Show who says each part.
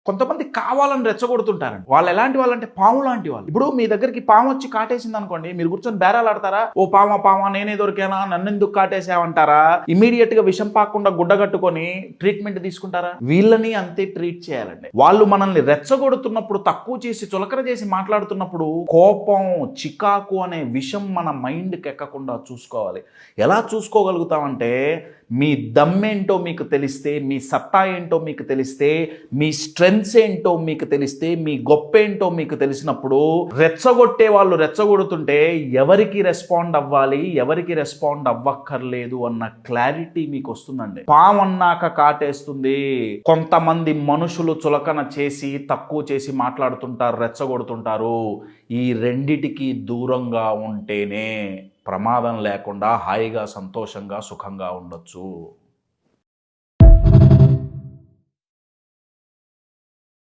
Speaker 1: కొంతమంది కావాలని రెచ్చగొడుతుంటారండి. వాళ్ళు ఎలాంటి వాళ్ళంటే పాము లాంటి వాళ్ళు. ఇప్పుడు మీ దగ్గరికి పాము వచ్చి కాటేసింది అనుకోండి, మీరు కూర్చొని బేరాలు ఆడతారా? ఓ పామా నేనే దొరికానా, నన్ను ఎందుకు కాటేసావంటారా? ఇమీడియట్ గా విషం పాకుండా గుడ్డగట్టుకొని ట్రీట్మెంట్ తీసుకుంటారా? వీళ్ళని అంతే ట్రీట్ చేయాలండి. వాళ్ళు మనల్ని రెచ్చగొడుతున్నప్పుడు, తక్కువ చేసి చులకన చేసి మాట్లాడుతున్నప్పుడు కోపం, చికాకు అనే విషం మన మైండ్కి ఎక్కకుండా చూసుకోవాలి. ఎలా చూసుకోగలుగుతామంటే, మీ దమ్మేంటో మీకు తెలిస్తే, మీ సత్తా ఏంటో మీకు తెలిస్తే, మీ స్ట్రెంగ్స్ ఏంటో మీకు తెలిస్తే, మీ గొప్ప ఏంటో మీకు తెలిసినప్పుడు రెచ్చగొట్టే వాళ్ళు రెచ్చగొడుతుంటే ఎవరికి రెస్పాండ్ అవ్వాలి, ఎవరికి రెస్పాండ్ అవ్వక్కర్లేదు అన్న క్లారిటీ మీకు వస్తుందండి. పాము అన్నాక కాటేస్తుంది. కొంతమంది మనుషులు చులకన చేసి, తక్కువ చేసి మాట్లాడుతుంటారు, రెచ్చగొడుతుంటారు. ఈ రెండిటికి దూరంగా ఉంటేనే ప్రమాదం లేకుండా హాయిగా, సంతోషంగా, సుఖంగా ఉండొచ్చు.